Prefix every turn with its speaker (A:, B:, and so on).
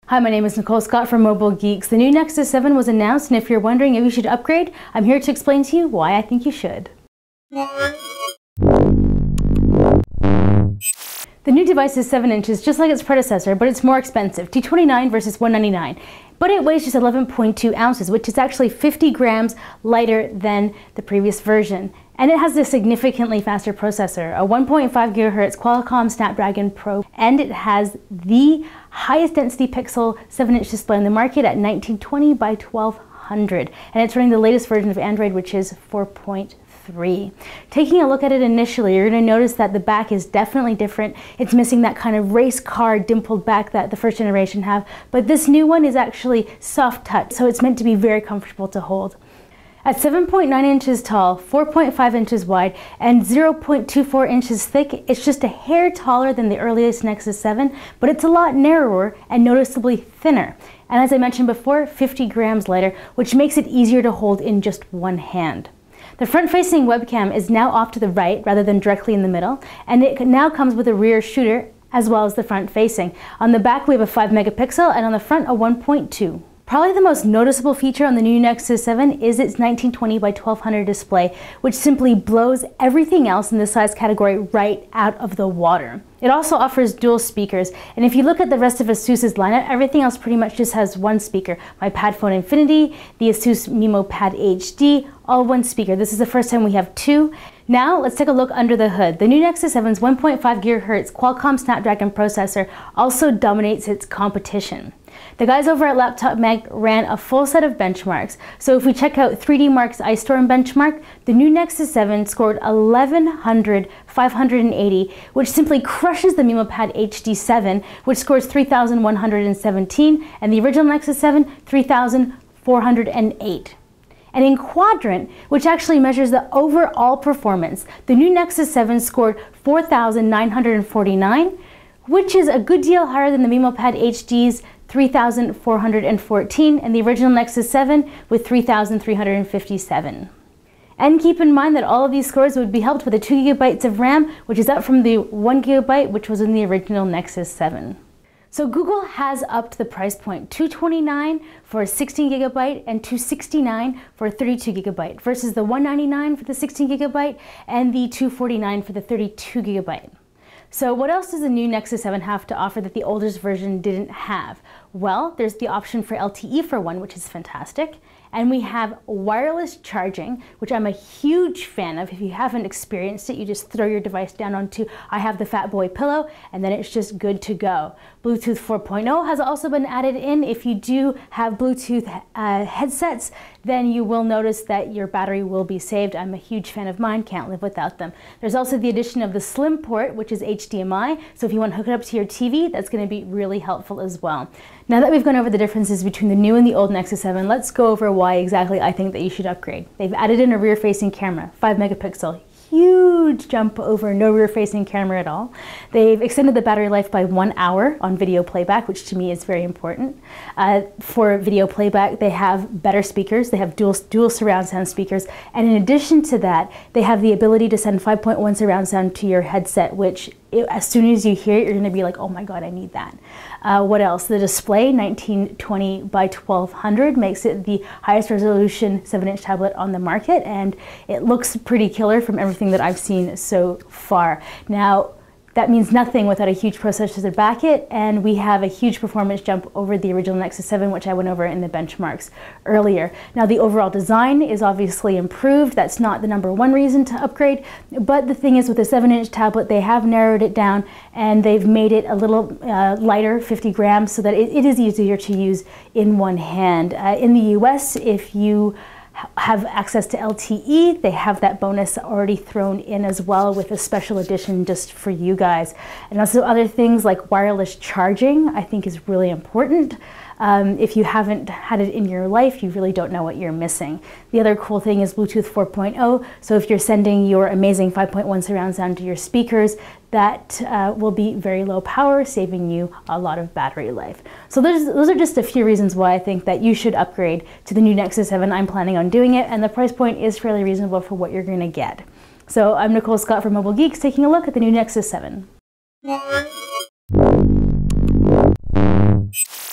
A: Hi, my name is Nicole Scott from Mobile Geeks. The new Nexus 7 was announced, and if you're wondering if you should upgrade, I'm here to explain to you why I think you should. The new device is 7 inches, just like its predecessor, but it's more expensive, $229 versus $199. But it weighs just 11.2 ounces, which is actually 50 grams lighter than the previous version. And it has a significantly faster processor, a 1.5 gigahertz Qualcomm Snapdragon Pro, and it has the highest density pixel 7-inch display on the market at 1920 by 1200. And it's running the latest version of Android, which is 4.3. Taking a look at it initially, you're going to notice that the back is definitely different. It's missing that kind of race car dimpled back that the first generation have, but this new one is actually soft touch, so it's meant to be very comfortable to hold. At 7.9 inches tall, 4.5 inches wide, and 0.24 inches thick, it's just a hair taller than the earliest Nexus 7, but it's a lot narrower and noticeably thinner. And as I mentioned before, 50 grams lighter, which makes it easier to hold in just one hand. The front-facing webcam is now off to the right rather than directly in the middle, and it now comes with a rear shooter as well as the front-facing. On the back we have a 5 megapixel and on the front a 1.2. Probably the most noticeable feature on the new Nexus 7 is its 1920 by 1200 display, which simply blows everything else in the size category right out of the water. It also offers dual speakers, and if you look at the rest of ASUS's lineup, everything else pretty much just has one speaker. My Padphone Infinity, the Asus MEMOPAD HD, all one speaker. This is the first time we have two. Now let's take a look under the hood. The new Nexus 7's 1.5 gigahertz Qualcomm Snapdragon processor also dominates its competition. The guys over at Laptop Mag ran a full set of benchmarks. So if we check out 3D Mark's iStorm benchmark, the new Nexus 7 scored 1100/580, which simply crushes the MEMOPAD HD 7, which scores 3117, and the original Nexus 7, 3408. And in Quadrant, which actually measures the overall performance, the new Nexus 7 scored 4949, which is a good deal higher than the MEMOPAD HD's 3414 and the original Nexus 7 with 3357. And keep in mind that all of these scores would be helped with the 2 gigabytes of RAM, which is up from the 1 gigabyte, which was in the original Nexus 7. So Google has upped the price point, $229 for a 16 gigabyte and $269 for a 32 gigabyte versus the $199 for the 16 gigabyte and the $249 for the 32 gigabyte. So what else does the new Nexus 7 have to offer that the oldest version didn't have? Well, there's the option for LTE for one, which is fantastic. And we have wireless charging, which I'm a huge fan of. If you haven't experienced it, you just throw your device down onto I Have the Fat Boy pillow, and then it's just good to go. Bluetooth 4.0 has also been added in. If you do have Bluetooth headsets, then you will notice that your battery will be saved. I'm a huge fan of mine, can't live without them. There's also the addition of the Slim port, which is HDMI. So if you want to hook it up to your TV, that's going to be really helpful as well. Now that we've gone over the differences between the new and the old Nexus 7, let's go over why exactly I think that you should upgrade. They've added in a rear-facing camera, 5 megapixel. Huge jump over no rear-facing camera at all. They've extended the battery life by 1 hour on video playback, which to me is very important. For video playback, they have better speakers. They have dual surround sound speakers. And in addition to that, they have the ability to send 5.1 surround sound to your headset, which as soon as you hear it, you're going to be like, oh my God, I need that. What else? The display, 1920 by 1200, makes it the highest resolution 7-inch tablet on the market, and it looks pretty killer from everything that I've seen so far. Now, that means nothing without a huge processor to back it, and we have a huge performance jump over the original Nexus 7, which I went over in the benchmarks earlier. Now, the overall design is obviously improved. That's not the #1 reason to upgrade, but the thing is with the 7-inch tablet, they have narrowed it down and they've made it a little lighter, 50 grams, so that it is easier to use in one hand. In the US, if you have access to LTE, they have that bonus already thrown in as well with a special edition just for you guys. And also other things like wireless charging, I think is really important. If you haven't had it in your life, you really don't know what you're missing. The other cool thing is Bluetooth 4.0. So if you're sending your amazing 5.1 surround sound to your speakers, that will be very low power, saving you a lot of battery life. So those are just a few reasons why I think that you should upgrade to the new Nexus 7. I'm planning on doing it, and the price point is fairly reasonable for what you're going to get. So I'm Nicole Scott from Mobile Geeks, taking a look at the new Nexus 7.